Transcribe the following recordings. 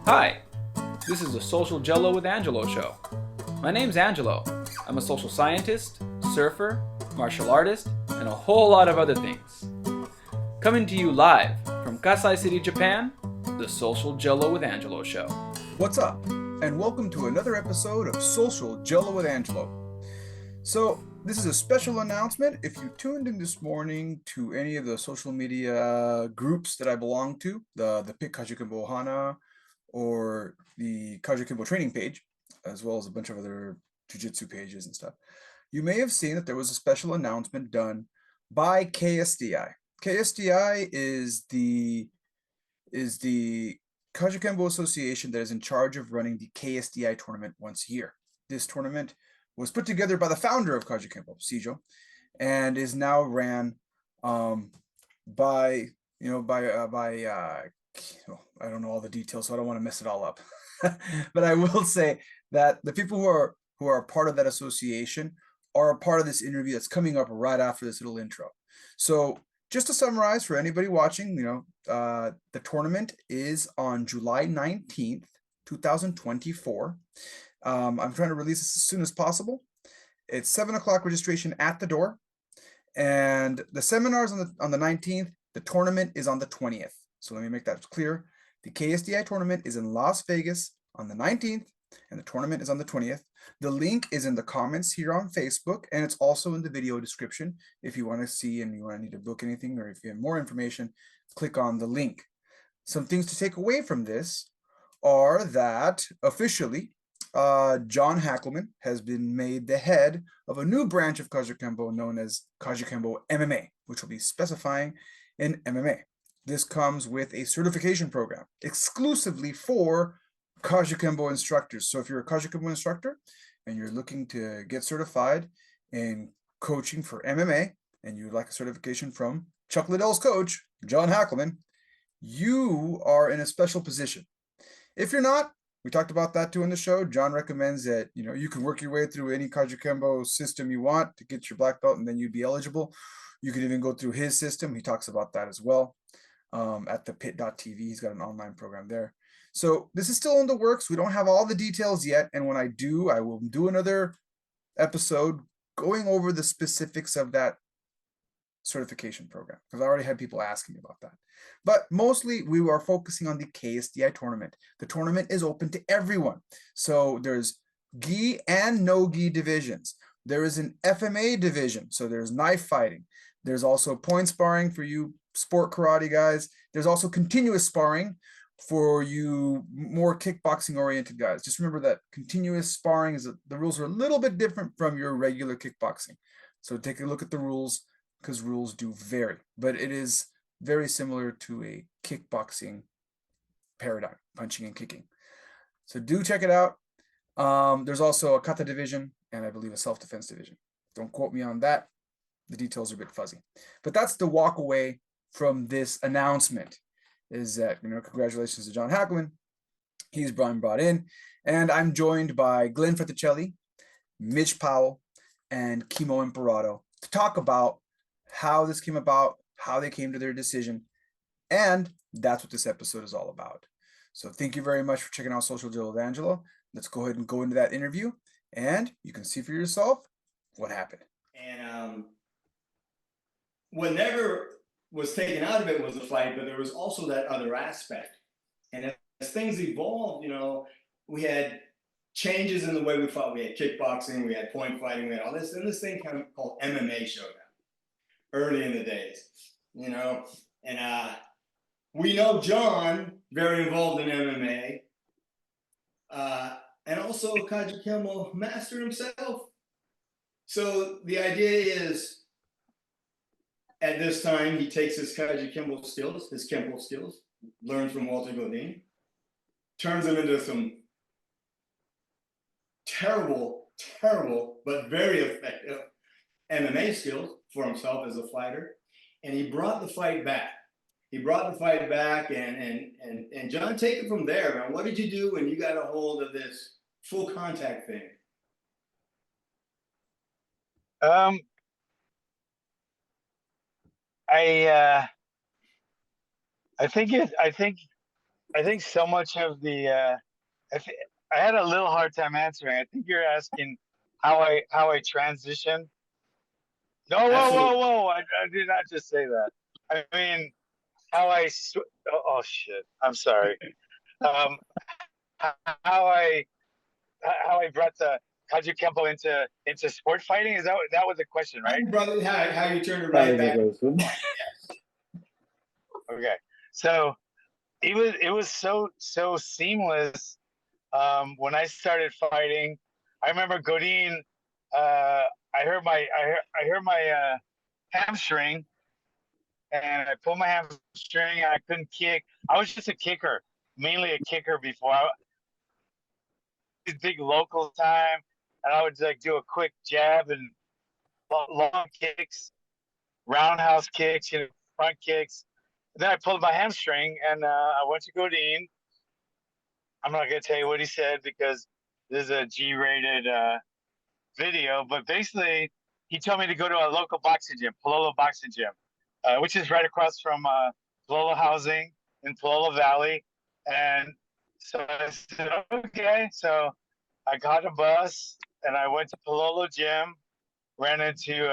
Hi, this is the Social Jello with Angelo show. My name's Angelo. I'm a social scientist, surfer, martial artist, and a whole lot of other things. Coming to you live from Kasai City, Japan, the Social Jello with Angelo show. What's up? And welcome to another episode of Social Jello with Angelo. So, this is a special announcement. If you tuned in this morning to any of the social media groups that I belong to, the Pick Kajukenbo Hana or the Kajukenbo training page, as well as a bunch of other jiu-jitsu pages and stuff, you may have seen that there was a special announcement done by KSDI. KSDI is the Kajukenbo Association that is in charge of running the KSDI tournament once a year. This tournament was put together by the founder of Kajukenbo, Sijo, and is now ran by I don't know all the details, so I don't want to mess it all up. But I will say that the people who are part of that association are a part of this interview that's coming up right after this little intro. So just to summarize for anybody watching, the tournament is on July 19th, 2024. I'm trying to release this as soon as possible. It's 7 o'clock registration at the door. And the seminar is on the 19th. The tournament is on the 20th. So let me make that clear. The KSDI tournament is in Las Vegas on the 19th, and the tournament is on the 20th. The link is in the comments here on Facebook, and it's also in the video description. If you want to see and you want to need to book anything, or if you have more information, click on the link. Some things to take away from this are that officially, John Hackleman has been made the head of a new branch of Kajukenbo known as Kajukenbo MMA, which will be specifying in MMA. This comes with a certification program exclusively for Kajukenbo instructors. So if you're a Kajukenbo instructor and you're looking to get certified in coaching for MMA and you'd like a certification from Chuck Liddell's coach, John Hackleman, you are in a special position. If you're not, we talked about that too in the show. John recommends that you can work your way through any Kajukenbo system you want to get your black belt, and then you'd be eligible. You could even go through his system. He talks about that as well at the pit.tv. He's got an online program there. So this is still in the works. We don't have all the details yet. And when I do, I will do another episode going over the specifics of that certification program, because I already had people asking me about that. But mostly we are focusing on the KSDI tournament. The tournament is open to everyone. So there's gi and no gi divisions. There is an FMA division. So there's knife fighting. There's also point sparring for you sport karate guys. There's also continuous sparring for you more kickboxing oriented guys. Just remember that continuous sparring the rules are a little bit different from your regular kickboxing. So take a look at the rules, because rules do vary, but it is very similar to a kickboxing paradigm, punching and kicking. So do check it out. There's also a Kata division and I believe a self-defense division. Don't quote me on that. The details are a bit fuzzy. But that's the walk away from this announcement, is that, congratulations to John Hackleman. He's brought in. And I'm joined by Glen Fraticelli, Mitch Powell, and Kimo Emperado to talk about how this came about, how they came to their decision, and that's what this episode is all about. So thank you very much for checking out Social Jello with Angelo. Let's go ahead and go into that interview, and you can see for yourself what happened. And what never was taken out of it was the fight, but there was also that other aspect. And as things evolved, we had changes in the way we fought. We had kickboxing, we had point fighting, we had all this, and this thing called MMA showed up early in the days, and we know John, very involved in MMA, and also Kajukenbo master himself. So the idea is, at this time, he takes his Kajukenbo skills, his Kempo skills, learns from Walter Godin, turns them into some terrible, but very effective MMA skills for himself as a fighter. And he brought the fight back. And John, take it from there, man. What did you do when you got a hold of this full contact thing? I think I think so much of the I had a little hard time answering. I think you're asking how I transitioned. No, Absolutely. whoa! I did not just say that. I mean how oh shit! I'm sorry. Um, how I how I brought the Kajukenbo into sport fighting? Is that was the question, right? Brother, how you turned it right back. Okay, so it was so seamless. When I started fighting, I remember Godin. I heard my hamstring, and I pulled my hamstring, and I couldn't kick. I was just a kicker, mainly a kicker before. Big local time, and I would like do a quick jab and long kicks, roundhouse kicks, front kicks. Then I pulled my hamstring, and I went to Godin. I'm not gonna tell you what he said because this is a G-rated video, but basically he told me to go to a local boxing gym, Palolo Boxing Gym, which is right across from Palolo Housing in Palolo Valley. And so I said, okay. So I got a bus and I went to Palolo Gym, ran into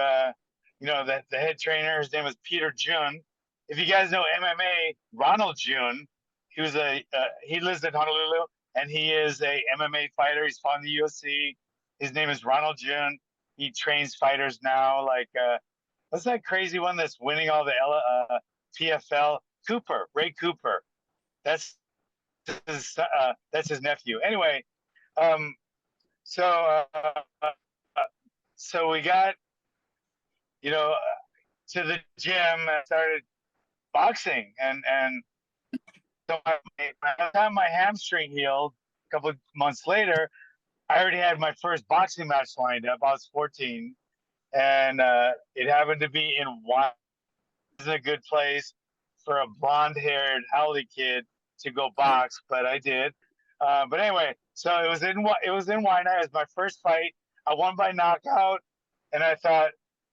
the head trainer. His name was Peter Jun. If you guys know MMA, Ronald Jun, he lives in Honolulu and he is a MMA fighter. He's fought in the UFC. His name is Ronald Jun. He trains fighters now. Like what's that crazy one that's winning all the PFL? Ray Cooper. That's his nephew. Anyway, um, so so we got to the gym and started boxing, and so by the time my hamstring healed a couple of months later, I already had my first boxing match lined up. I was 14, and it happened to be in Wyoming. It wasn't a good place for a blonde-haired Howley kid to go box, but I did. But anyway, so it was in Waianae. It was my first fight. I won by knockout, and I thought,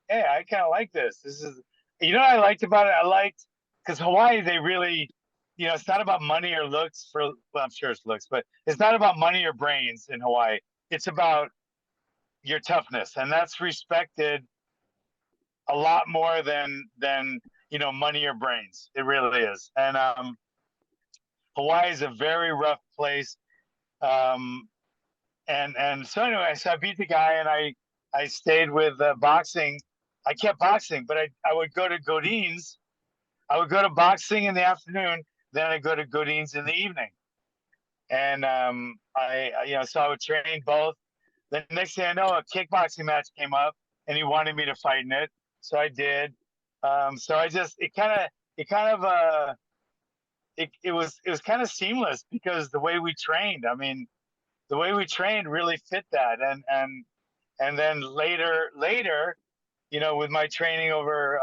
hey, I kind of like this. This is, what I liked about it. I liked because Hawaii, they really, it's not about money or looks. Well, I'm sure it's looks, but it's not about money or brains in Hawaii. It's about your toughness, and that's respected a lot more than money or brains. It really is. And Hawaii is a very rough place. And so anyway, so I beat the guy, and I stayed with boxing. I kept boxing, but I would go to Godin's. I would go to boxing in the afternoon, then I go to Godin's in the evening. And so I would train both. The next thing I know, a kickboxing match came up, and he wanted me to fight in it, so I did. So I just it was kind of seamless because the way we trained. I mean, the way we trained really fit that, and then later, with my training over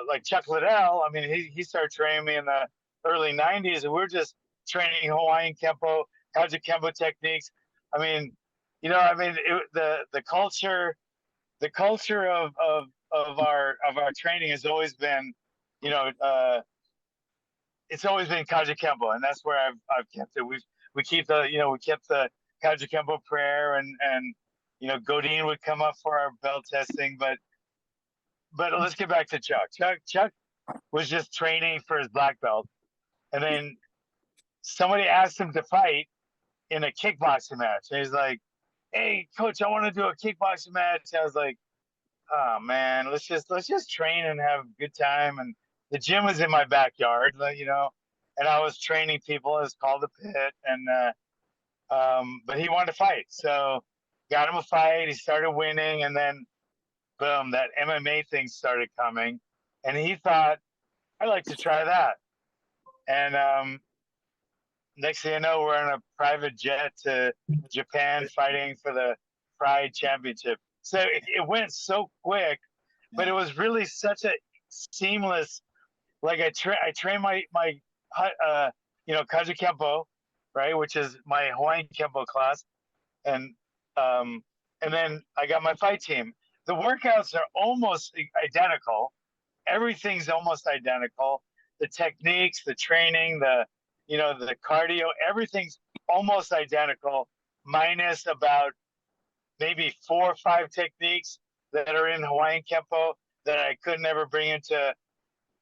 like Chuck Liddell. I mean, he started training me in the early '90s, and we're just training Hawaiian Kempo, Kajukenbo techniques. I mean, the culture of our training has always been, it's always been Kajukenbo, and that's where I've kept it. We kept the Kajukenbo prayer, and Godin would come up for our belt testing, but let's get back to Chuck. Chuck was just training for his black belt, and then somebody asked him to fight in a kickboxing match. And he's like, "Hey, coach, I want to do a kickboxing match." And I was like, "Oh man, let's just train and have a good time." And the gym was in my backyard, and I was training people. It was called the Pit, and but he wanted to fight, so got him a fight. He started winning, and then boom, that MMA thing started coming, and he thought, I'd like to try that. And next thing you know, we're on a private jet to Japan fighting for the Pride Championship. So it went so quick, but it was really such a seamless. Like I trained my Kajukenbo, right, which is my Hawaiian Kempo class, and then I got my fight team. The workouts are almost identical. Everything's almost identical. The techniques, the training, you know, the cardio, everything's almost identical, minus about maybe 4 or 5 techniques that are in Hawaiian Kempo that I could never bring into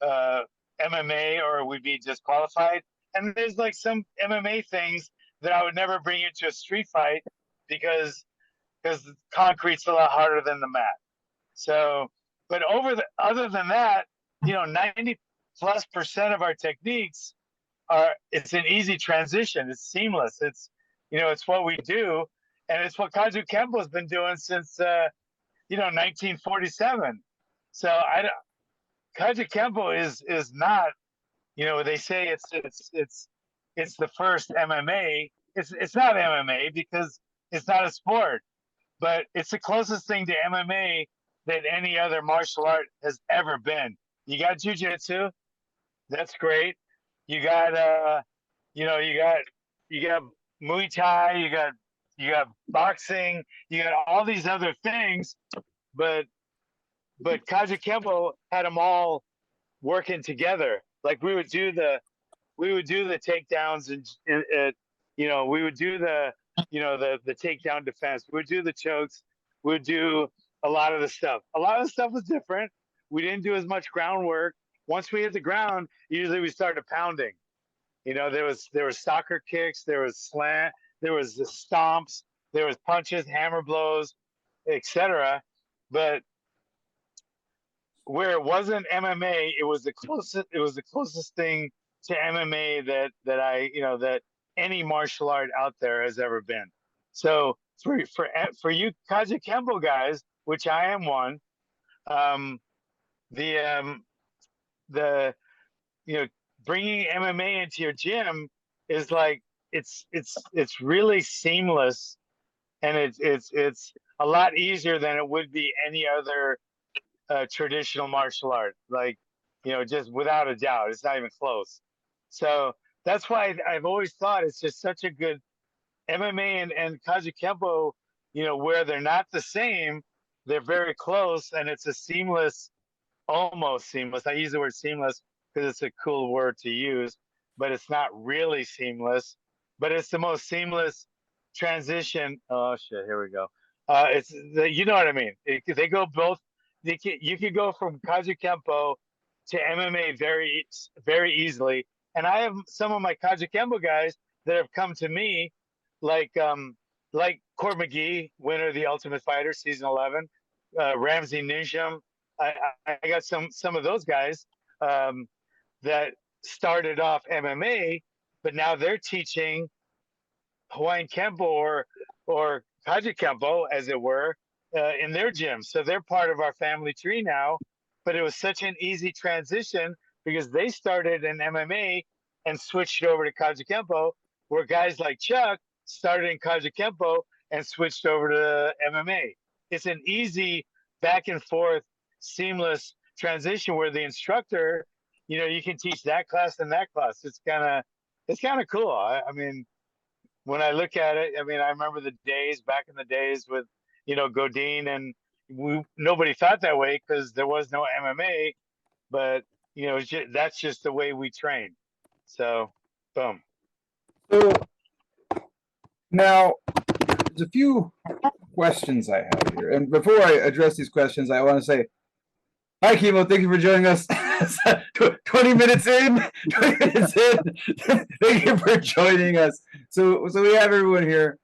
MMA or would be disqualified. And there's like some MMA things that I would never bring into a street fight because concrete's a lot harder than the mat. So, but other than that, you know, 90+% of our techniques it's an easy transition. It's seamless. It's, you know, it's what we do, and it's what Kajukenbo has been doing since, you know, 1947. So Kajukenbo is not, you know, they say it's the first MMA. It's not MMA because it's not a sport, but it's the closest thing to MMA that any other martial art has ever been. You got jiu-jitsu, that's great. You got you know, you got Muay Thai, you got boxing, you got all these other things, but Kajukenbo had them all working together. Like we would do the takedowns and you know, we would do the takedown defense. We would do the chokes. We would do a lot of the stuff. A lot of the stuff was different. We didn't do as much groundwork. Once we hit the ground, usually we started pounding. You know, there was soccer kicks, there was slant, there was the stomps, there was punches, hammer blows, etc. But where it wasn't MMA, it was the closest thing to MMA that any martial art out there has ever been. So for you Kajukenbo guys, which I am one, the you know, bringing MMA into your gym is like it's really seamless, and it's a lot easier than it would be any other traditional martial art. Like, you know, just without a doubt, it's not even close. So that's why I've always thought it's just such a good MMA and Kajukenbo, you know, where they're not the same, they're very close, and it's a seamless, almost seamless. I use the word seamless because it's a cool word to use, but it's not really seamless. But it's the most seamless transition. Oh shit! Here we go. You know what I mean. They go both. You could go from Kajukenbo to MMA very, very easily. And I have some of my Kajukenbo guys that have come to me, like Court McGee, winner of the Ultimate Fighter, season 11, Ramsey Nisham. I got some of those guys that started off MMA, but now they're teaching Hawaiian Kempo or Kajukenbo, as it were, in their gym. So they're part of our family tree now. But it was such an easy transition because they started in MMA and switched over to Kajukenbo, where guys like Chuck started in Kajukenbo and switched over to MMA. It's an easy back and forth, seamless transition where the instructor, you know, you can teach that class and that class. It's kind of cool. I mean, when I look at it, I mean, I remember the days back in the days with, you know, Godin, and nobody thought that way because there was no MMA, but you know, that's just the way we train. So, boom. So now there's a few questions I have here, and before I address these questions, I want to say, hi, Kimo. Thank you for joining us. 20 minutes in. Thank you for joining us. So we have everyone here.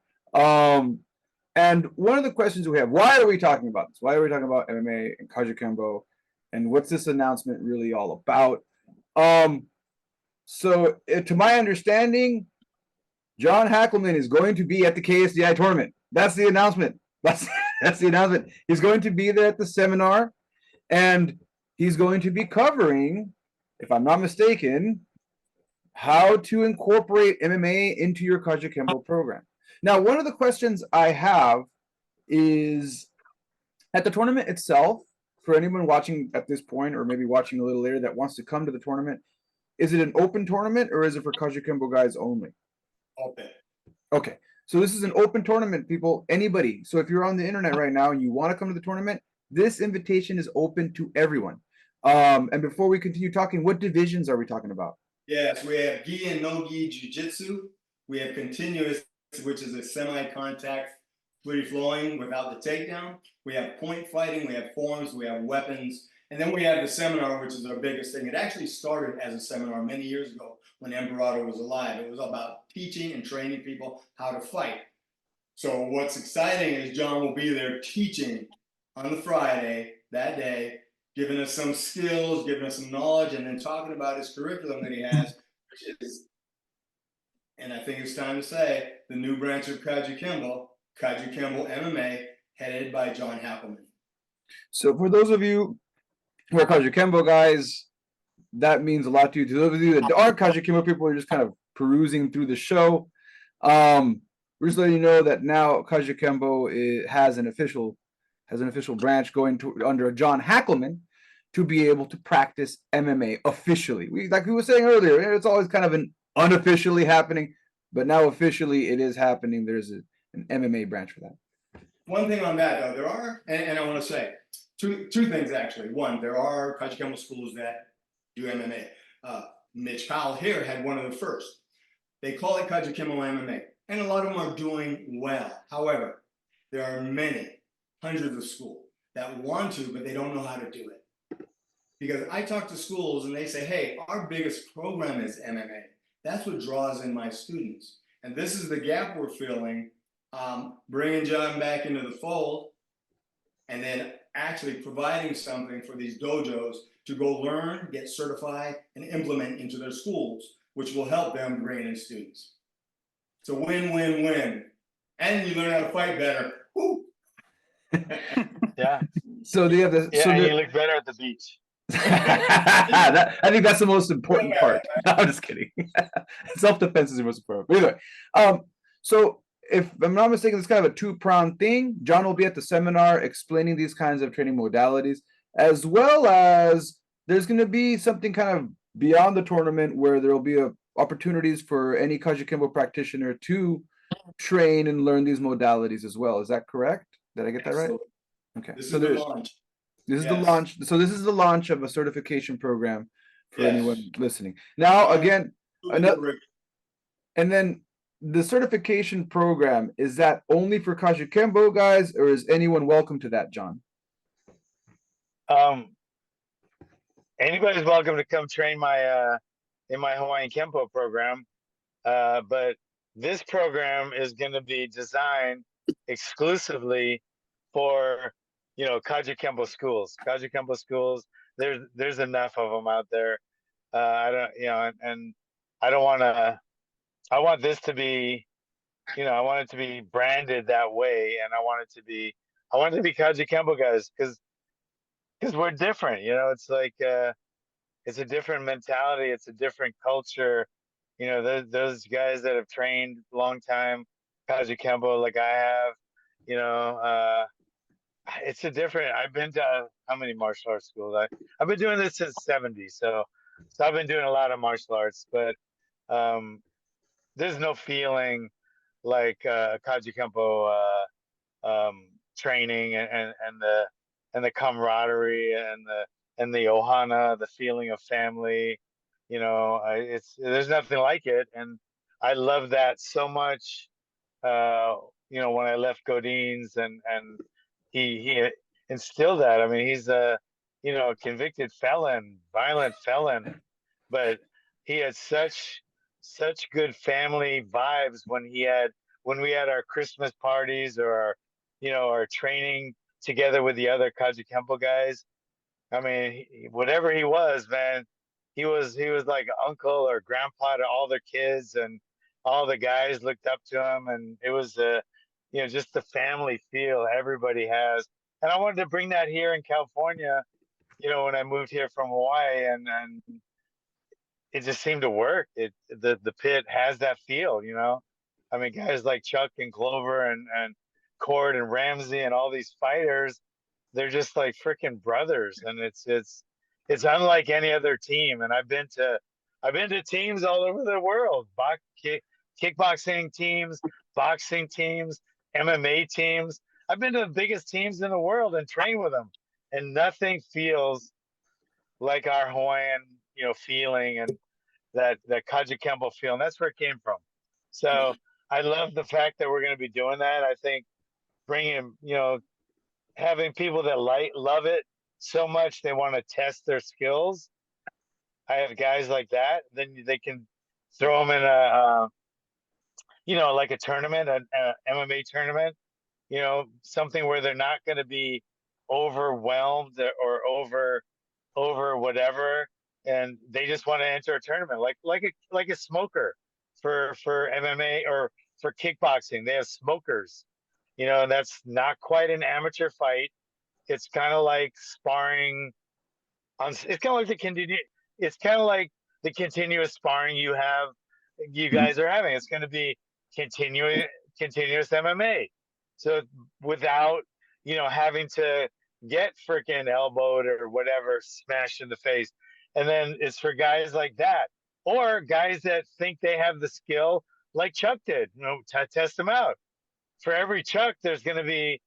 And one of the questions we have, why are we talking about this? Why are we talking about MMA and Kajukenbo? And what's this announcement really all about? So to my understanding, John Hackleman is going to be at the KSDI tournament. That's the announcement. That's the announcement. He's going to be there at the seminar, and he's going to be covering, if I'm not mistaken, how to incorporate MMA into your Kajukenbo program. Now, one of the questions I have is, at the tournament itself, for anyone watching at this point or maybe watching a little later that wants to come to the tournament, is it an open tournament or is it for Kajukenbo guys only? Open. Okay, so this is an open tournament, people, anybody. So if you're on the internet right now and you want to come to the tournament, this invitation is open to everyone. And before we continue talking, what divisions are we talking about? Yes, we have gi and no gi jiu-jitsu. We have continuous, which is a semi-contact, free-flowing without the takedown. We have point fighting, we have forms, we have weapons. And then we have the seminar, which is our biggest thing. It actually started as a seminar many years ago when Emperado was alive. It was about teaching and training people how to fight. So what's exciting is John will be there teaching on the Friday, that day, giving us some skills, giving us some knowledge, and then talking about his curriculum that he has, which is, and I think it's time to say, the new branch of Kajukenbo MMA, headed by John Hackleman. So for those of you who are Kajukenbo guys, that means a lot to you. To those of you that aren't Kajukenbo people, are just kind of perusing through the show. We're just letting you know that now Kajukenbo has an official branch going under John Hackleman to be able to practice MMA officially. Like we were saying earlier, it's always kind of an unofficially happening, but now officially it is happening. There's an MMA branch for that. One thing on that, though, there are, and I want to say two things actually. One, there are Kajukenbo schools that do MMA. Mitch Powell here had one of the first. They call it Kajukenbo MMA, and a lot of them are doing well. However, there are many, hundreds of schools that want to, but they don't know how to do it. Because I talk to schools and they say, hey, our biggest program is MMA. That's what draws in my students. And this is the gap we're filling, bringing John back into the fold, and then actually providing something for these dojos to go learn, get certified, and implement into their schools, which will help them bring in students. It's a win-win-win. And you learn how to fight better. Woo! Yeah. So they have the. Yeah, so and you look better at the beach. I think that's the most important part. No, I'm just kidding. Self-defense is the most important. But anyway, so if I'm not mistaken, it's kind of a two-pronged thing. John will be at the seminar explaining these kinds of training modalities, as well as there's going to be something kind of beyond the tournament where there will be opportunities for any Kajukenbo practitioner to train and learn these modalities as well. Is that correct? Did I get that right? Okay. This So is the launch. this is the Yes. launch. So this is the launch of a certification program for Yes. anyone listening. Now, again, Curriculum. and then the certification program, is that only for Kajukenbo guys, or is anyone welcome to that, John? Anybody's welcome to come train my in my Hawaiian Kempo program. But this program is going to be designed exclusively for, Kajukenbo schools. Kajukenbo schools, there's enough of them out there. I don't, and I don't want to. I want this to be, I want it to be branded that way, and I want it to be Kajukenbo guys, because we're different. It's like it's a different mentality. It's a different culture. Those guys that have trained long time Kajukenbo like I have, it's a different. I've been to how many martial arts schools? I've been doing this since '70, so I've been doing a lot of martial arts, but there's no feeling like Kajukenbo training and the camaraderie and the ohana, the feeling of family. There's nothing like it, and I love that so much. When I left Godin's and he instilled that. I mean, he's a convicted felon, violent felon, but he had such good family vibes when we had our Christmas parties or our training together with the other Kajukenbo guys. I mean, whatever he was, man, he was like uncle or grandpa to all their kids, and all the guys looked up to him, and it was just the family feel everybody has. And I wanted to bring that here in California, when I moved here from Hawaii, and it just seemed to work. The pit has that feel, I mean, guys like Chuck and Clover and Cord and Ramsey and all these fighters, they're just like freaking brothers, and it's unlike any other team. And I've been to teams all over the world, kickboxing teams, boxing teams, MMA teams. I've been to the biggest teams in the world and trained with them, and nothing feels like our Hawaiian, feeling. Kajukenbo feel, and that's where it came from. So I love the fact that we're going to be doing that. I think bringing, having people that love it so much they want to test their skills. I have guys like that. Then they can throw them in like a tournament, an MMA tournament. Something where they're not going to be overwhelmed or over whatever, and they just want to enter a tournament, like a smoker for MMA or for kickboxing. They have smokers, and that's not quite an amateur fight. It's kind of like sparring it's kind of like it's kind of like the continuous sparring you guys are having. It's going to be continuous MMA. So without, having to get freaking elbowed or whatever, smashed in the face. And then it's for guys like that, or guys that think they have the skill like Chuck did, test them out. For every Chuck, there's going to be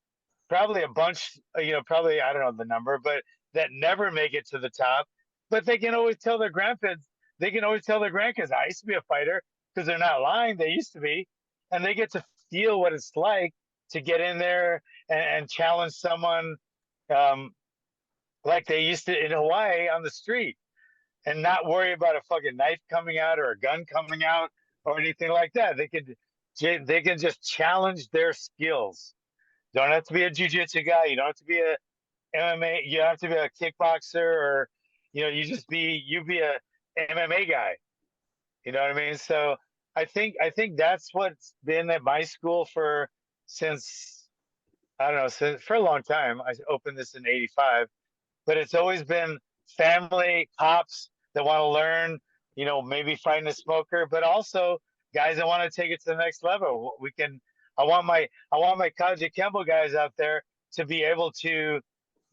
probably a bunch, probably, I don't know the number, but that never make it to the top. But they can always tell their grandkids, I used to be a fighter, because they're not lying. They used to be. And they get to feel what it's like to get in there and challenge someone like they used to in Hawaii on the street, and not worry about a fucking knife coming out or a gun coming out or anything like that. They can just challenge their skills. Don't have to be a jiu-jitsu guy. You don't have to be a MMA. You don't have to be a kickboxer, or you be a MMA guy. You know what I mean? So I think that's what's been at my school for a long time. I opened this in '85, but it's always been family cops that want to learn, maybe fighting a smoker, but also guys that want to take it to the next level. I want my Kajukenbo guys out there to be able to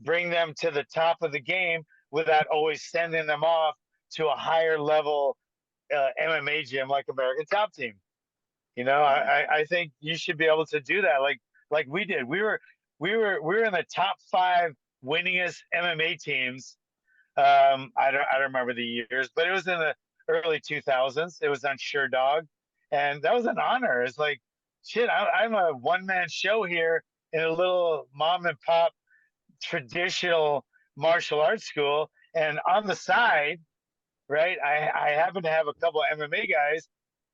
bring them to the top of the game without always sending them off to a higher level MMA gym like American Top Team. I think you should be able to do that, like we did. We were in the top 5 winningest MMA teams. I don't remember the years, but it was in the early 2000s. It was on Dog, and that was an honor. It's like, shit, I'm a one-man show here in a little mom and pop traditional martial arts school, and on the side, right, I happen to have a couple of MMA guys,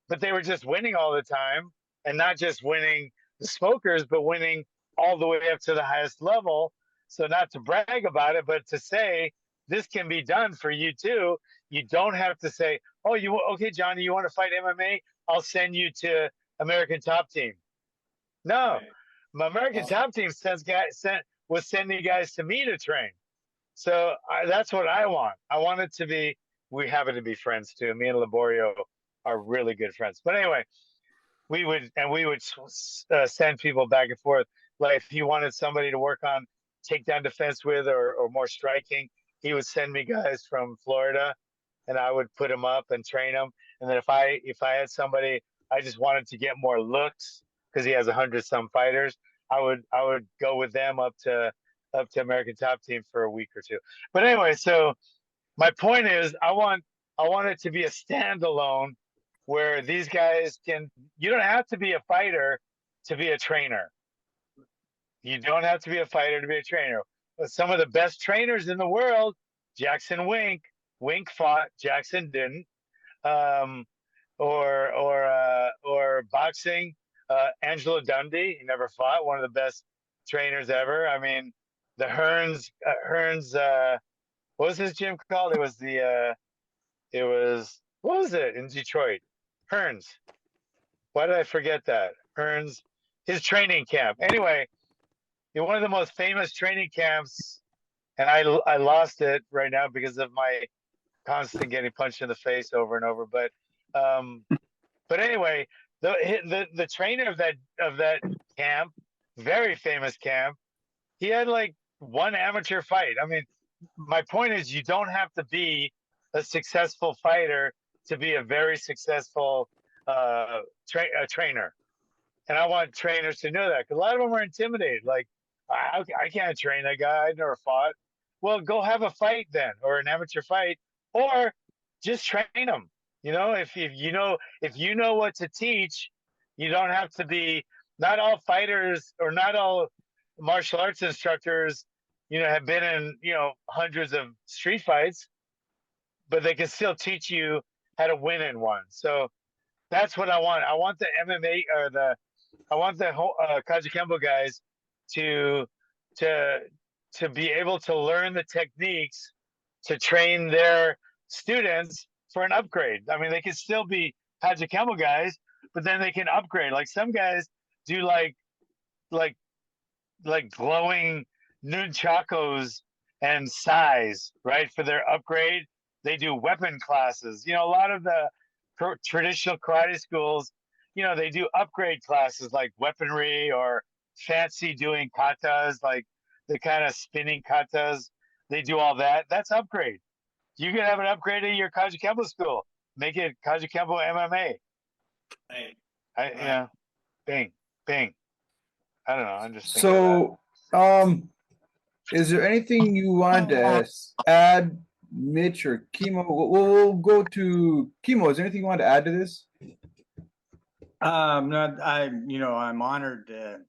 but they were just winning all the time, and not just winning the smokers, but winning all the way up to the highest level. So not to brag about it, but to say this can be done for you too. You don't have to say, "Oh, okay, Johnny, you want to fight MMA? I'll send you to American Top Team." No, my American Top Team was sending guys to me to train. So that's what I want. I want it to be. We happen to be friends too. Me and Laborio are really good friends. But anyway, we would send people back and forth. Like if he wanted somebody to work on takedown defense with, or more striking, he would send me guys from Florida, and I would put them up and train them. And then if I had somebody I just wanted to get more looks, because he has 100-some fighters, I would go with them up to American Top Team for a week or two. But anyway, so my point is, I want it to be a standalone where these guys you don't have to be a fighter to be a trainer. You don't have to be a fighter to be a trainer. But some of the best trainers in the world, Jackson Wink fought, Jackson didn't. Or boxing, Angelo Dundee, he never fought, one of the best trainers ever. I mean, the Hearns, what was his gym called? What was it in Detroit? Hearns. Why did I forget that? Hearns, his training camp. Anyway, one of the most famous training camps, and I lost it right now because of my constant getting punched in the face over and over. But anyway, the trainer of that camp, very famous camp, he had like one amateur fight. I mean, my point is, you don't have to be a successful fighter to be a very successful trainer. And I want trainers to know that, because a lot of them are intimidated. Like, I can't train that guy. I never fought. Well, go have a fight then, or an amateur fight, or just train them. You know, if you know what to teach, you don't have to be. Not all fighters or not all martial arts instructors, have been in hundreds of street fights, but they can still teach you how to win in one. So that's what I want. I want the MMA I want the whole Kajukenbo guys to to to be able to learn the techniques to train their students for an upgrade. I mean, they can still be Kajukenbo guys, but then they can upgrade. Like some guys do like glowing nunchakos and sais, right? For their upgrade, they do weapon classes. A lot of the traditional karate schools, they do upgrade classes like weaponry or fancy doing katas, like the kind of spinning katas. They do all that. That's upgrade. You can have an upgrade at your Kajukenbo school. Make it Kajukenbo MMA. Right. Bing, bing. I don't know. I'm just thinking So, is there anything you want to add, Mitch or Kimo? We'll go to Kimo. Is there anything you want to add to this? I'm honored to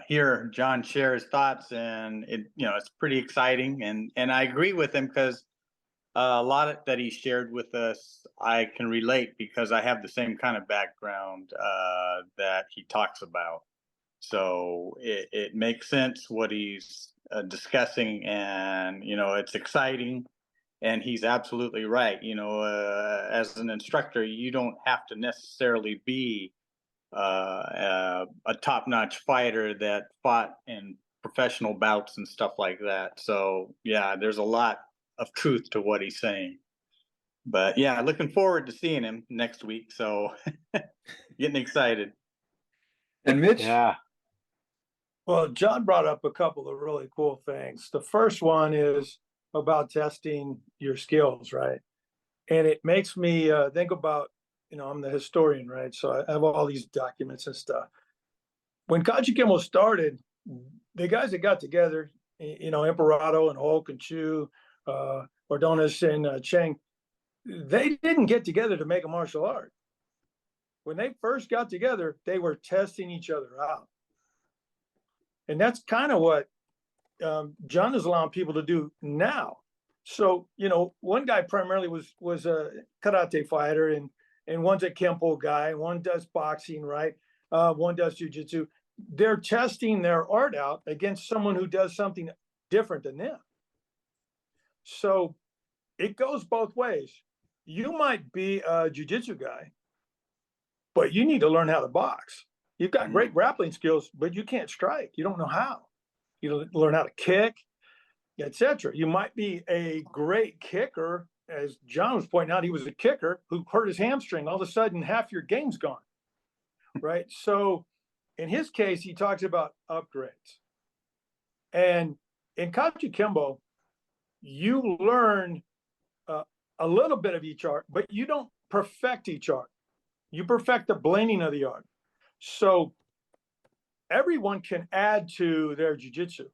hear John share his thoughts, and it's pretty exciting, and I agree with him because a lot that he shared with us, I can relate because I have the same kind of background that he talks about. So it makes sense what he's discussing, and it's exciting. And he's absolutely right. As an instructor, you don't have to necessarily be a top-notch fighter that fought in professional bouts and stuff like that. So yeah, there's a lot of truth to what he's saying. But yeah, looking forward to seeing him next week. So getting excited. And Mitch? Yeah. Well, John brought up a couple of really cool things. The first one is about testing your skills, right? And it makes me think about, I'm the historian, right? So I have all these documents and stuff. When Kajukenbo started, the guys that got together, Emperado and Hulk and Chu, Ordonez and Cheng, they didn't get together to make a martial art. When they first got together, they were testing each other out. And that's kind of what John is allowing people to do now. So, one guy primarily was a karate fighter, and one's a Kempo guy, one does boxing, right? One does jiu-jitsu. They're testing their art out against someone who does something different than them. So it goes both ways. You might be a jiu-jitsu guy, but you need to learn how to box. You've got great grappling skills, but you can't strike. You don't know how. You learn how to kick, etc. You might be a great kicker, as John was pointing out. He was a kicker who hurt his hamstring. All of a sudden, half your game's gone, right? So, in his case, he talks about upgrades. And in Kajukenbo, you learn a little bit of each art, but you don't perfect each art. You perfect the blending of the art. So everyone can add to their jiu-jitsu.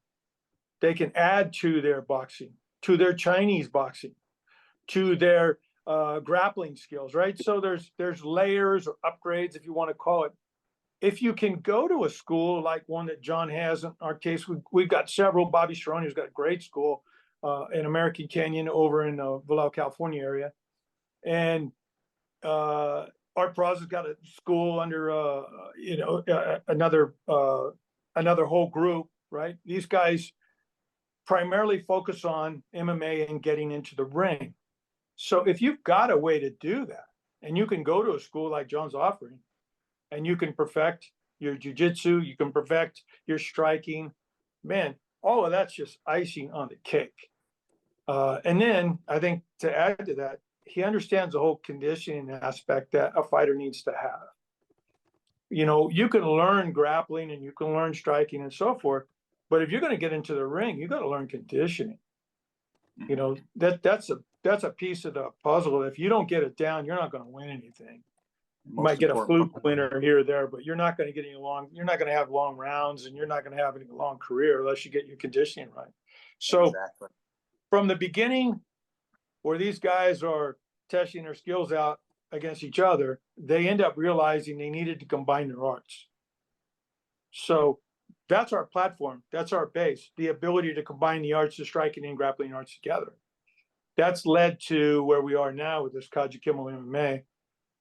They can add to their boxing, to their Chinese boxing, to their grappling skills, right? So there's layers or upgrades, if you want to call it. If you can go to a school like one that John has, in our case, we've got several. Bobby Cerrone's got a great school in American Canyon over in the Vallejo, California area. And Art Peraza's got a school under, another whole group, right? These guys primarily focus on MMA and getting into the ring. So if you've got a way to do that, and you can go to a school like John's offering, and you can perfect your jiu-jitsu, you can perfect your striking, man, all of that's just icing on the cake. And then I think to add to that, he understands the whole conditioning aspect that a fighter needs to have. You can learn grappling and you can learn striking and so forth, but if you're going to get into the ring, you got to learn conditioning. That's a piece of the puzzle. If you don't get it down, you're not going to win anything. You might get a fluke winner here or there, but you're not going to get you're not going to have long rounds, and you're not going to have any long career unless you get your conditioning right. So from the beginning, where these guys are testing their skills out, against each other, they end up realizing they needed to combine their arts. So that's our platform. That's our base, the ability to combine the arts, the striking and grappling arts together. That's led to where we are now with this Kajukenbo MMA.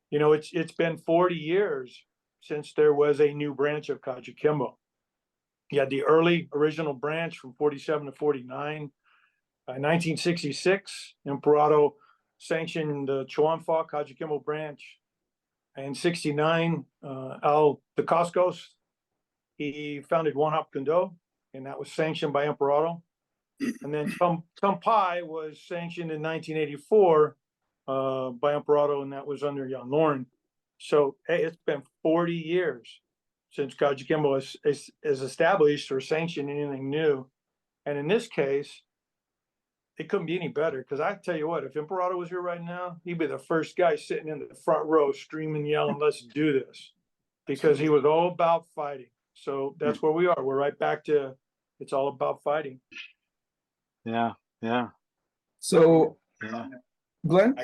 You know, it's been 40 years since there was a new branch of Kajukenbo. You had the original branch from 47 to 49. 1966, Emperado sanctioned the Chuanfa Kajukenbo branch. In 69, Al Dacascos, he founded One Hop Kundo, and that was sanctioned by Emperado. And then Tumpai was sanctioned in 1984 by Emperado, and that was under Jan Loren. So hey, it's been 40 years since Kajukenbo is established or sanctioned anything new. And in this case, it couldn't be any better, because I tell you what, if Emperado was here right now, he'd be the first guy sitting in the front row screaming, yelling, let's do this, because he was all about fighting. So that's where we are. We're right back to it's all about fighting. Yeah, yeah. So, Yeah. Glenn?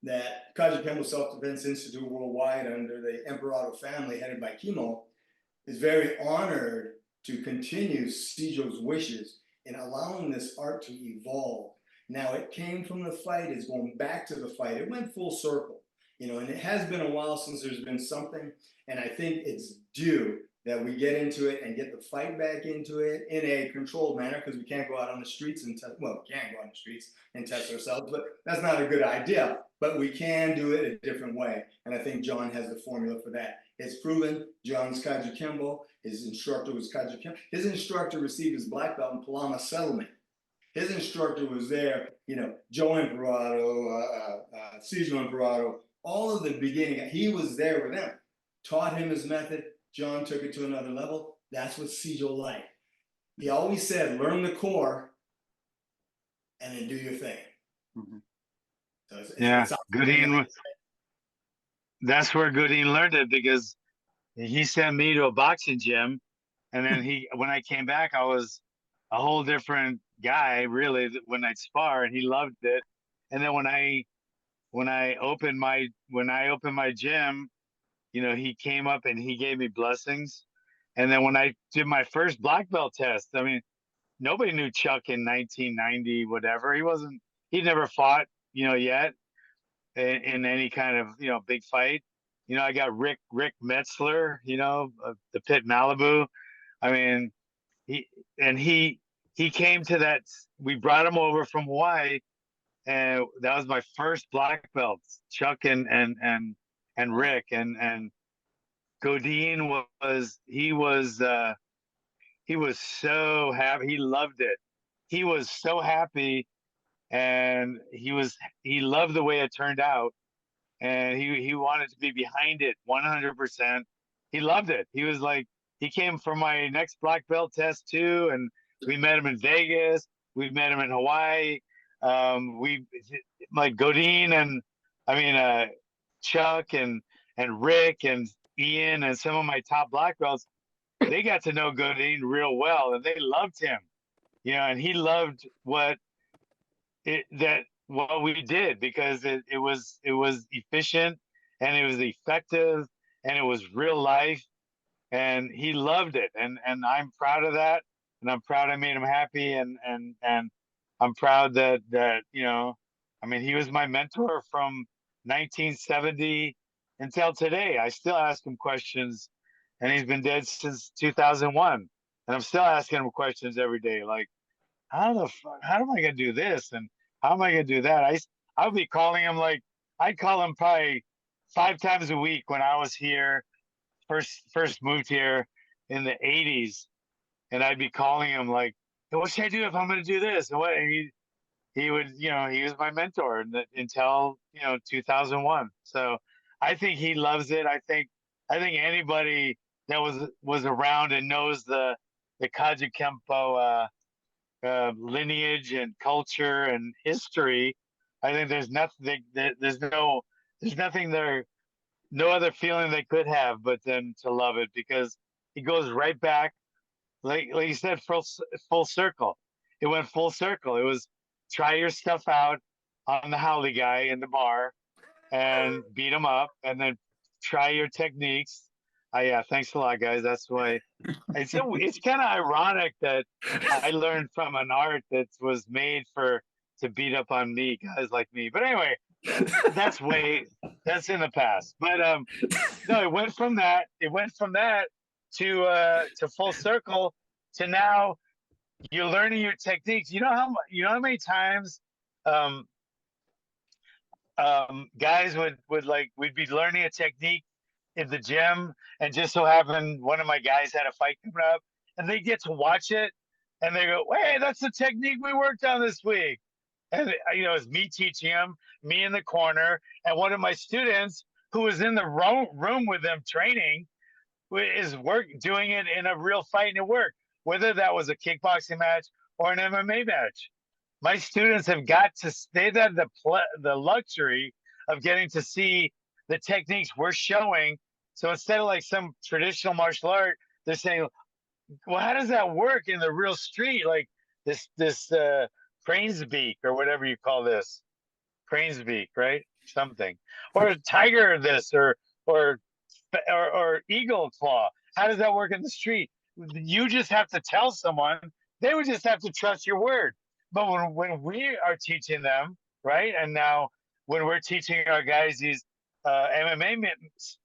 That Kajukenbo Self-Defense Institute worldwide under the Emperado family headed by Kimo is very honored to continue Sijo's wishes in allowing this art to evolve. Now, it came from the fight, it's going back to the fight. It went full circle, you know, and it has been a while since there's been something, and I think it's due that we get into it and get the fight back into it in a controlled manner, because we can't go out on the streets and test, well, we can go on the streets and test ourselves, but that's not a good idea. But we can do it a different way, and I think John has the formula for that. It's proven. John's Kajukenbo, his instructor was Kajukenbo. His instructor received his black belt in Palama Settlement. His instructor was there, you know, Joe Emperado, Cesar Emperado, all of the beginning. He was there with them, taught him his method. John took it to another level. That's what Cesar liked. He always said, learn the core and then do your thing. Mm-hmm. So yeah, Goodine. That's where Goodine learned it, because he sent me to a boxing gym, and then when I came back, I was a whole different guy, really, when I'd spar, and he loved it. And then when I opened my gym, you know, he came up and he gave me blessings. And then when I did my first black belt test, I mean, nobody knew Chuck in 1990, whatever. He'd never fought, you know, yet in any kind of, you know, big fight. You know, I got Rick Metzler, you know, the Pit Malibu. I mean, he came to that. We brought him over from Hawaii, and that was my first black belts. Chuck and Rick and Godine he was so happy. He loved it. He was so happy, and he loved the way it turned out, and he wanted to be behind it 100%. He loved it. He was like, he came for my next black belt test too, and we met him in Vegas. We met him in Hawaii. We like Godine and Chuck and Rick and Ian and some of my top black belts. They got to know Godine real well, and they loved him, you know, and he loved what we did, because it was efficient, and it was effective, and it was real life, and he loved it, and I'm proud of that, and I'm proud I made him happy, and I'm proud that you know, I mean, he was my mentor from 1970 until today. I still ask him questions, and he's been dead since 2001, and I'm still asking him questions every day, like, how am I gonna do this, and how am I gonna do that? I'll be calling him, like, I'd call him probably 5 times a week when I was here, first moved here in the 80s, and I'd be calling him like, hey, what should I do if I'm gonna do this? And what? And he would, you know, he was my mentor until, you know, 2001. So I think he loves it. I think anybody that was around and knows the Kajukenbo lineage and culture and history, I think there's nothing there, no other feeling they could have but then to love it, because he goes right back, like you said, full circle. It went full circle. It was try your stuff out on the Howley guy in the bar, and beat them up, and then try your techniques. Yeah, thanks a lot, guys. That's why it's kind of ironic that I learned from an art that was made to beat up on me, guys like me. But anyway, that's in the past. But no, it went from that to full circle to now you're learning your techniques. You know how many times guys would like, we'd be learning a technique in the gym, and just so happened one of my guys had a fight coming up, and they get to watch it, and they go, "Hey, that's the technique we worked on this week." And it's me teaching them, me in the corner, and one of my students who was in the room with them training is doing it in a real fight, and it worked, whether that was a kickboxing match or an MMA match. My students have got to, they've had the luxury of getting to see the techniques we're showing. So instead of like some traditional martial art, they're saying, well, how does that work in the real street? Like this crane's beak or whatever you call this, crane's beak, right? Something, or tiger this, or eagle claw. How does that work in the street? You just have to tell someone. They would just have to trust your word. But when we are teaching them, right, and now when we're teaching our guys these MMA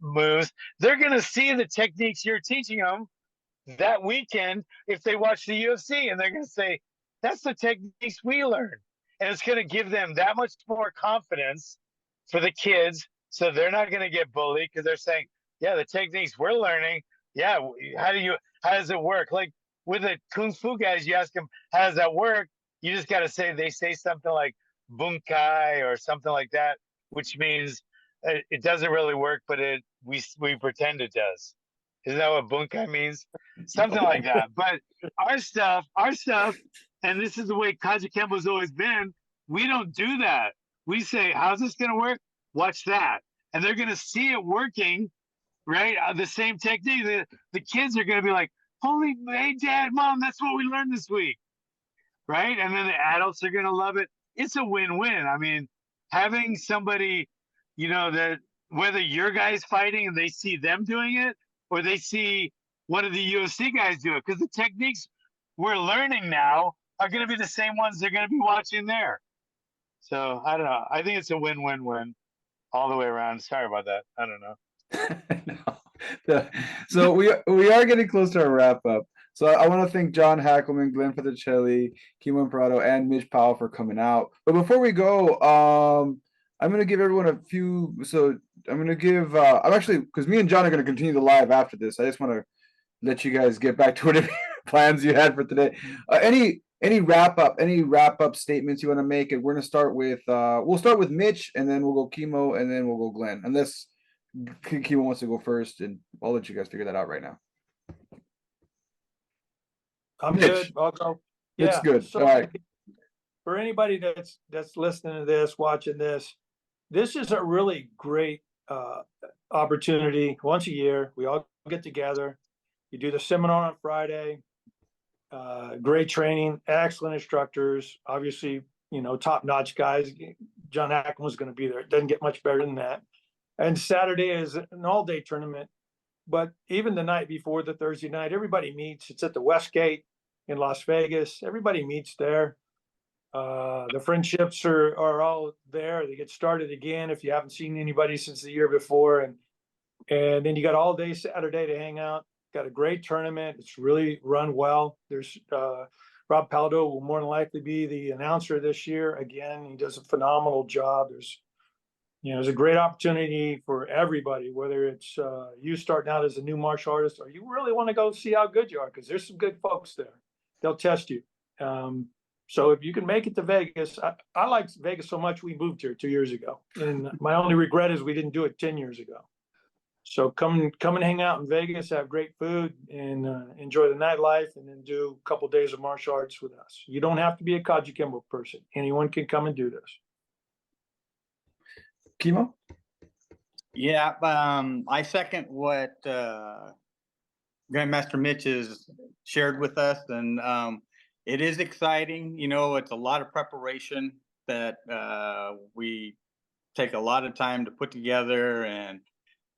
moves, they're going to see the techniques you're teaching them that weekend if they watch the UFC, and they're going to say, that's the techniques we learned. And it's going to give them that much more confidence for the kids, so they're not going to get bullied because they're saying, yeah, the techniques we're learning, yeah, how does it work? Like with the Kung Fu guys, you ask them, how does that work? You just got to they say something like bunkai or something like that, which means it doesn't really work, but we pretend it does. Isn't that what bunkai means? Something like that. But our stuff, and this is the way Kajukenbo's always been, we don't do that. We say, how's this going to work? Watch that. And they're going to see it working, right? The same technique. The kids are going to be like, holy, hey, Dad, Mom, that's what we learned this week. Right? And then the adults are going to love it. It's a win-win. I mean, having somebody, that whether your guy's fighting and they see them doing it, or they see one of the UFC guys do it, because the techniques we're learning now are going to be the same ones they're going to be watching there. So I don't know. I think it's a win-win-win all the way around. Sorry about that. I don't know. No. So we are getting close to our wrap up. So I want to thank John Hackleman, Glen Fraticelli, Kimo Emperado, and Mitch Powell for coming out. But before we go, I'm going to give everyone a few. So I'm going to give. I'm actually, because me and John are going to continue the live after this. I just want to let you guys get back to whatever plans you had for today. Any wrap up statements you want to make? And we're going to start with. We'll start with Mitch, and then we'll go Kimo, and then we'll go Glen. Unless Kimo wants to go first, and I'll let you guys figure that out right now. I'm Mitch. good. I'll go. It's Yeah. good. So all right. For anybody that's listening to this, watching this is a really great opportunity. Once a year, we all get together. You do the seminar on Friday. Great training, excellent instructors. Obviously, top-notch guys. John Hackleman was going to be there. It doesn't get much better than that. And Saturday is an all-day tournament. But even the night before, the Thursday night, everybody meets. It's at the Westgate in Las Vegas. Everybody meets there. The friendships are all there. They get started again if you haven't seen anybody since the year before. And then you got all day Saturday to hang out. Got a great tournament. It's really run well. There's Rob Paldo will more than likely be the announcer this year. Again, he does a phenomenal job. There's a great opportunity for everybody, whether it's you starting out as a new martial artist or you really want to go see how good you are, because there's some good folks there. They'll test you. So if you can make it to Vegas, I like Vegas so much we moved here 2 years ago. And my only regret is we didn't do it 10 years ago. So come and hang out in Vegas, have great food, and enjoy the nightlife, and then do a couple of days of martial arts with us. You don't have to be a Kajukenbo person. Anyone can come and do this. Kimo? Yeah, I second what Grandmaster Mitch has shared with us, and it is exciting. It's a lot of preparation that we take a lot of time to put together and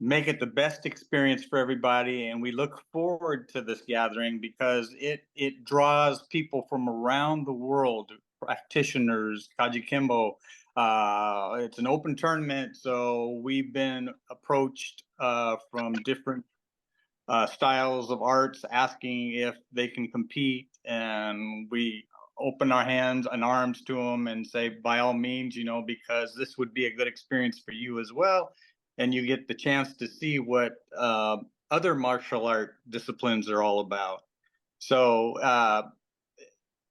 make it the best experience for everybody. And we look forward to this gathering because it draws people from around the world, practitioners, Kajukenbo. It's an open tournament, so we've been approached from different styles of arts asking if they can compete, and we open our hands and arms to them and say, by all means, because this would be a good experience for you as well. And you get the chance to see what other martial art disciplines are all about. So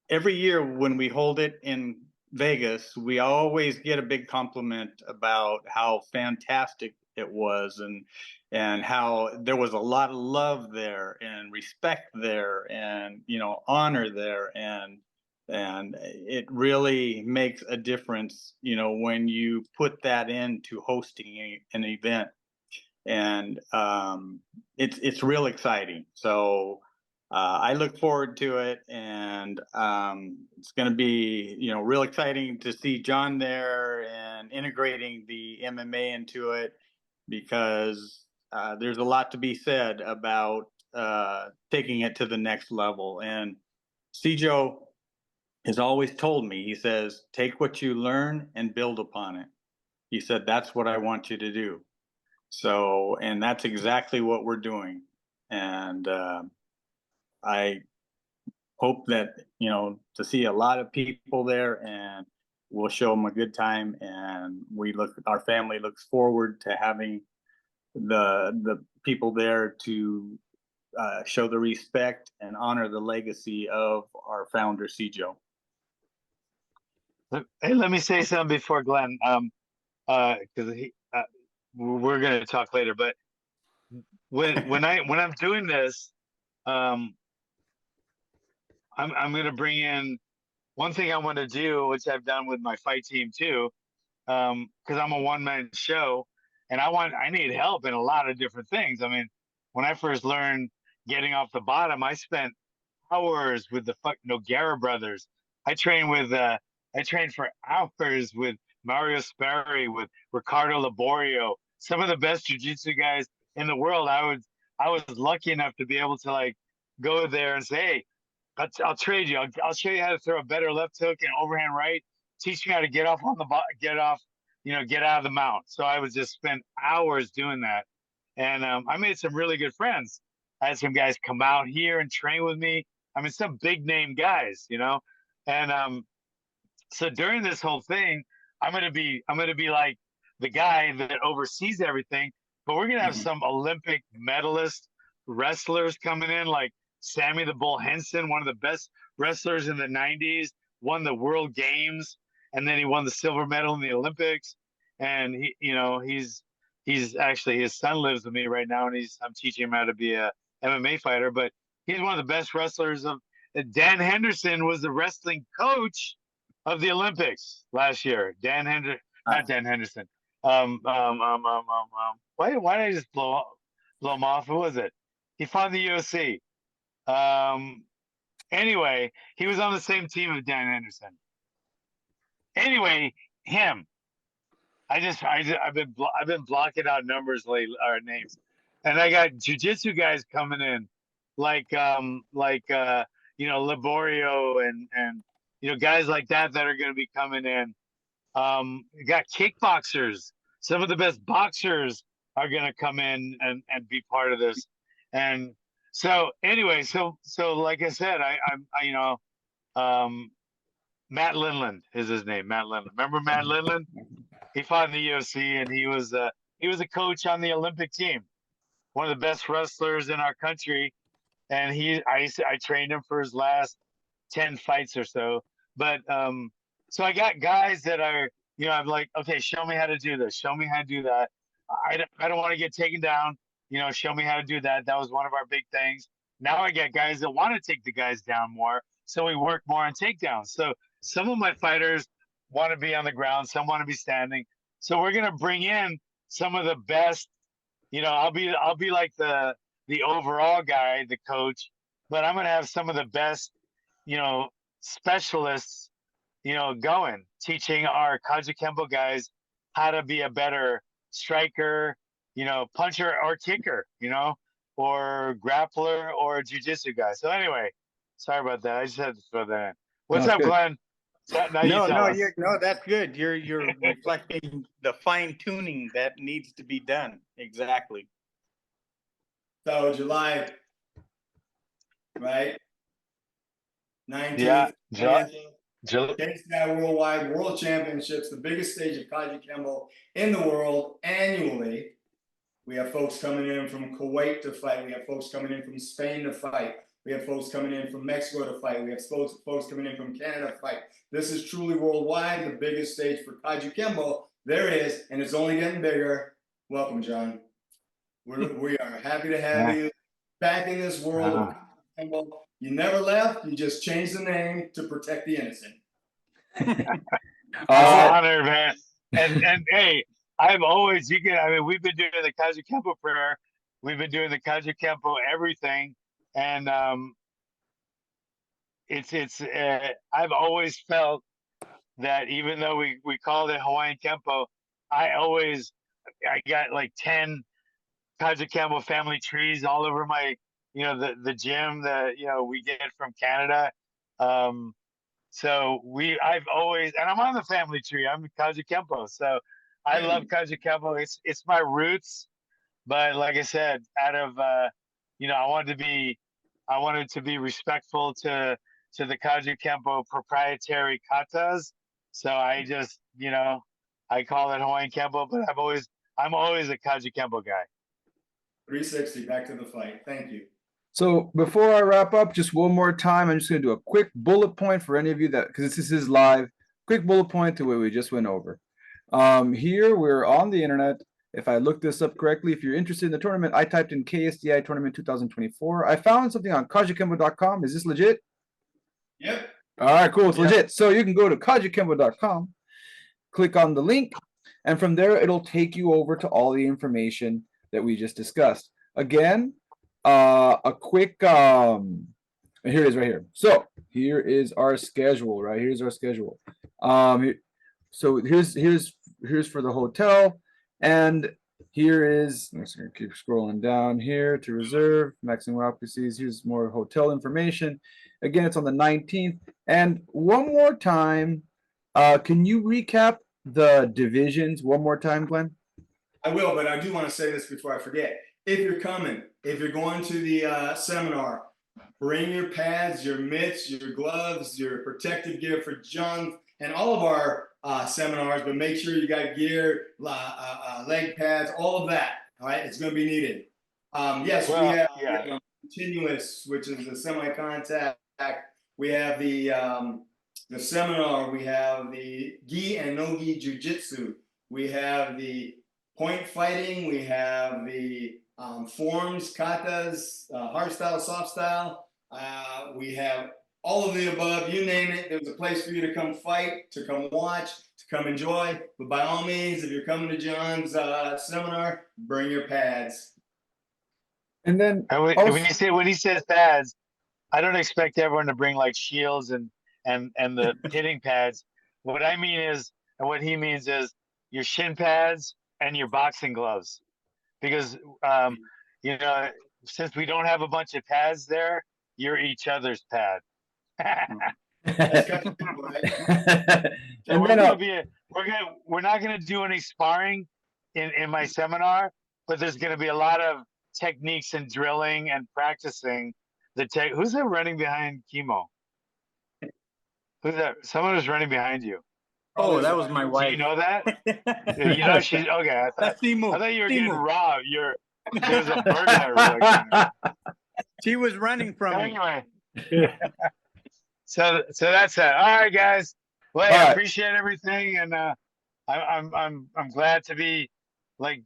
every year when we hold it in Vegas, we always get a big compliment about how fantastic it was, and how there was a lot of love there and respect there, and honor there, and it really makes a difference when you put that into hosting an event. And it's real exciting. So I look forward to it, and it's going to be real exciting to see John there and integrating the MMA into it, because there's a lot to be said about taking it to the next level. And Cjo has always told me, he says, take what you learn and build upon it. He said, that's what I want you to do. So, and that's exactly what we're doing. And I hope that, to see a lot of people there, and we'll show them a good time. And our family looks forward to having the people there to show the respect and honor the legacy of our founder, Cjo. Hey, let me say something before Glenn, because we're going to talk later. But when I'm doing this, I'm going to bring in one thing I want to do, which I've done with my fight team too, because I'm a one-man show, and I need help in a lot of different things. I mean, when I first learned getting off the bottom, I spent hours with the Noguera brothers. I trained for hours with Mario Sperry, with Ricardo Laborio, some of the best jiu-jitsu guys in the world. I was lucky enough to be able to go there and say, hey, I'll trade you. I'll show you how to throw a better left hook and overhand right. Teach me how to get off get out of the mount. So I would just spend hours doing that. And I made some really good friends. I had some guys come out here and train with me. I mean, some big name guys, and so during this whole thing, I'm gonna be like the guy that oversees everything. But we're gonna have some Olympic medalist wrestlers coming in, like Sammy the Bull Henson, one of the best wrestlers in the '90s, won the World Games, and then he won the silver medal in the Olympics. And he's actually, his son lives with me right now, and I'm teaching him how to be a MMA fighter. But he's one of the best wrestlers of. Dan Henderson was the wrestling coach of the Olympics last year. Not Dan Henderson. Why did I just blow him off? Who was it? He fought in the UFC. Anyway, he was on the same team as Dan Henderson. Anyway, him. I've been blocking out numbers lately, or names, and I got jiu-jitsu guys coming in, like Laborio and guys like that are going to be coming in. You got kickboxers. Some of the best boxers are going to come in and be part of this. And so anyway, so like I said, Matt Lindland is his name. Matt Lindland. Remember Matt Lindland? He fought in the UFC, and he was a coach on the Olympic team, one of the best wrestlers in our country. And I trained him for his last 10 fights or so. But so I got guys that are, I'm like, okay, show me how to do this. Show me how to do that. I don't want to get taken down. Show me how to do that. That was one of our big things. Now I got guys that want to take the guys down more. So we work more on takedowns. So some of my fighters want to be on the ground. Some want to be standing. So we're going to bring in some of the best, I'll be like the overall guy, the coach, but I'm going to have some of the best, specialists, going, teaching our Kajukenbo guys how to be a better striker, puncher or kicker, or grappler or jiu-jitsu guy. So anyway, sorry about that. I just had to throw that in. What's No, up, good. Glenn? Now you tell us. That's good. You're reflecting the fine tuning that needs to be done. Exactly. So July, right? 19th. Yeah, 20th, July. KSDI Worldwide World Championships, the biggest stage of Kajukenbo in the world annually. We have folks coming in from Kuwait to fight. We have folks coming in from Spain to fight. We have folks coming in from Mexico to fight. We have folks coming in from Canada to fight. This is truly worldwide, the biggest stage for Kajukenbo there is, and it's only getting bigger. Welcome, John. We are happy to have you back in this world of Kajukenbo. You never left. You just changed the name to protect the innocent. Honor, man. And hey, I've always, we've been doing the Kajukenbo prayer. We've been doing the Kajukenbo everything. And I've always felt that even though we called it Hawaiian Kempo, I got like 10 Kajukenbo family trees all over my, the gym that, we get from Canada. So I've always, and I'm on the family tree. I'm Kajukenbo. So I love Kajukenbo. It's my roots. But like I said, out of, I wanted to be respectful to the Kajukenbo proprietary katas. So I just, I call it Hawaiian Kempo, but I'm always a Kajukenbo guy. 360, back to the fight. Thank you. So before I wrap up, just one more time, I'm just going to do a quick bullet point for any of you because this is live. Quick bullet point to what we just went over. Here we're on the internet. If I look this up correctly, if you're interested in the tournament, I typed in KSDI Tournament 2024. I found something on kajukenbo.com. Is this legit? Yep. All right, cool. It's legit. So you can go to kajukenbo.com, click on the link, and from there, it'll take you over to all the information that we just discussed. Again, a quick, here it is right here. So here is our schedule, right? Here's our schedule. So here's for the hotel, and here is, I'm just gonna keep scrolling down here to reserve, maximum occupancies. Here's more hotel information. Again, it's on the 19th. And one more time, can you recap the divisions one more time, Glenn? I will, but I do want to say this before I forget. If you're going to the seminar, bring your pads, your mitts, your gloves, your protective gear for John and all of our seminars, but make sure you got gear, leg pads, all of that. All right, it's going to be needed. Yes, we have continuous, which is the semi-contact. We have the seminar. We have the gi and no gi jiu-jitsu. We have the point fighting. We have the forms, katas, hard style, soft style. We have all of the above, you name it. There's a place for you to come fight, to come watch, to come enjoy. But by all means, if you're coming to John's seminar, bring your pads. And then when he says pads, I don't expect everyone to bring like shields and the hitting pads. What I mean is, and what he means is your shin pads and your boxing gloves, because since we don't have a bunch of pads there, you're each other's pad. And we're not gonna do any sparring in my seminar, but there's gonna be a lot of techniques and drilling and practicing who's that running behind Kimo? Who's that? Someone was running behind you. Oh, that was my wife. Do you know that? She's okay. I thought you were getting robbed. There's a burglar. She was running from me. Anyway. So that's that. All right, guys. Well, I appreciate everything, and I'm glad to be like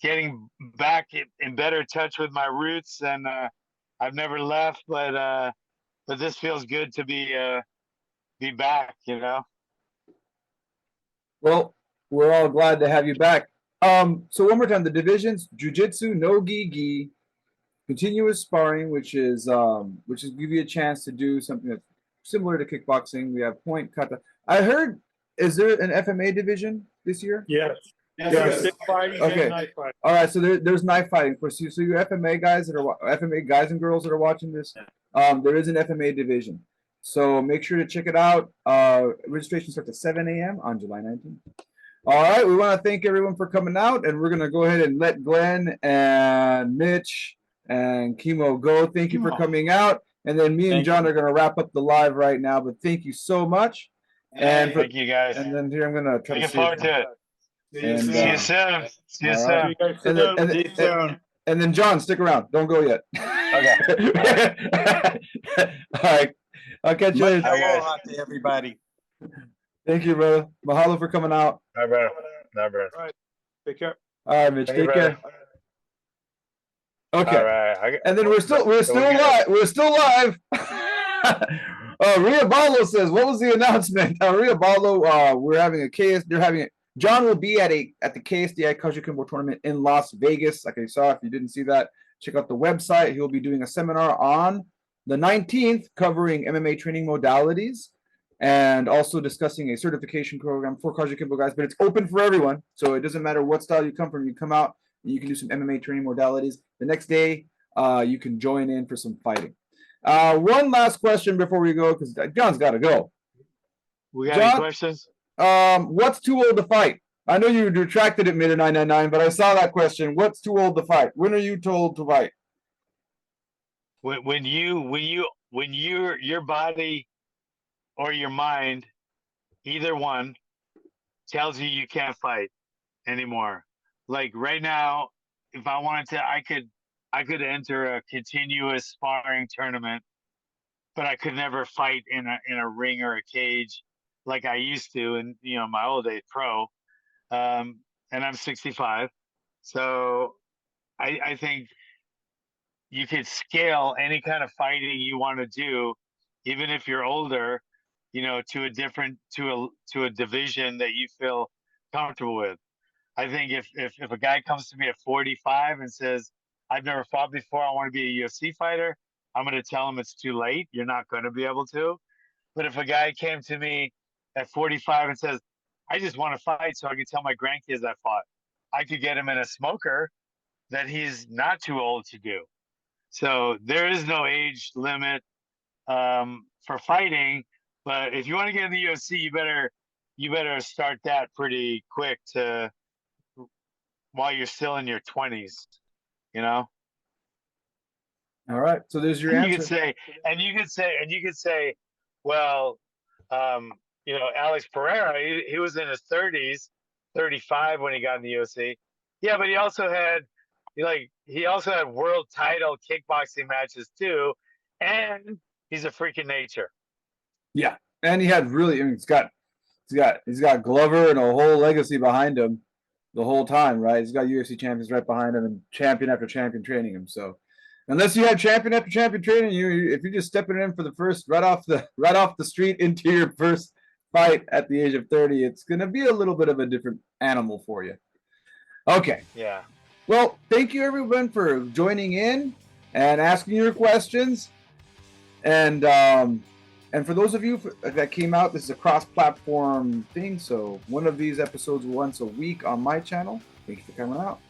getting back in better touch with my roots, and I've never left, but this feels good to be back. Well, we're all glad to have you back. So one more time, the divisions: jiu-jitsu, no gi, continuous sparring, which is give you a chance to do something that's similar to kickboxing. We have point, kata. I heard, is there an FMA division? this year? Yes. That's Yeah, good. stick fighting Okay. and knife fighting. All right, so there's knife fighting for you. So you FMA guys that are FMA guys and girls that are watching this, there is an FMA division. So make sure to check it out. Registration starts at 7 a.m. on July 19th. All right, we want to thank everyone for coming out, and we're gonna go ahead and let Glenn and Mitch and Kimo go. Thank you for coming out, and then me and Thank John you. are gonna wrap up the live right now. But thank you so much. And Thank you guys. and then here I'm gonna try Looking to see. forward to it. And, See you soon. See you all soon. right. See you guys And soon. then, See you soon. and then John, stick around. Don't go yet. Okay. All right. I'll catch you later. All right, guys. Aloha to everybody. Thank you, brother. Mahalo for coming out. All right, brother. All right, brother. Take care. All right, Mitch. Thank you, Take care. brother. Okay. All right. And then we're still we're live. We're still live. Ria Ballo says, "What was the announcement?" Ria Ballo, we're having a KS. They're having it. John will be at the KSDI Kajukenbo Tournament in Las Vegas. Like I saw, if you didn't see that, check out the website. He'll be doing a seminar on the 19th covering MMA training modalities and also discussing a certification program for Kajukenbo guys. But it's open for everyone, so it doesn't matter what style you come from. You come out and you can do some MMA training modalities. The next day, you can join in for some fighting. One last question before we go, because John's got to go. We got John? any questions? What's too old to fight? I know you retracted it mid 999, but I saw that question. What's too old to fight? When are you too old to fight? When your body or your mind, either one, tells you can't fight anymore. Like right now, if I wanted to, I could enter a continuous sparring tournament, but I could never fight in a ring or a cage like I used to in my old days pro. And I'm 65, so I think you could scale any kind of fighting you want to do, even if you're older, to a different to a division that you feel comfortable with. I think if a guy comes to me at 45 and says, I've never fought before, I want to be a UFC fighter, I'm going to tell him it's too late. You're not going to be able to. But if a guy came to me at 45 and says, I just want to fight so I can tell my grandkids I fought, I could get him in a smoker that he's not too old to do. So there is no age limit for fighting. But if you want to get in the UFC, you better start that pretty quick while you're still in your 20s, All right. So there's your answer. You could say, well, Alex Pereira, he was in his 30s, 35 when he got in the UFC. Yeah, but he also had world title kickboxing matches too, and he's a freak of nature. Yeah, and he had he's got Glover and a whole legacy behind him the whole time, right? He's got UFC champions right behind him and champion after champion training him. So unless you have champion after champion training, if you're just stepping in for the first right off the street into your first fight at the age of 30, it's gonna be a little bit of a different animal for you. Okay. Yeah. Well, thank you everyone for joining in and asking your questions. And for those of you that came out, this is a cross-platform thing, so one of these episodes once a week on my channel. Thank you for coming out.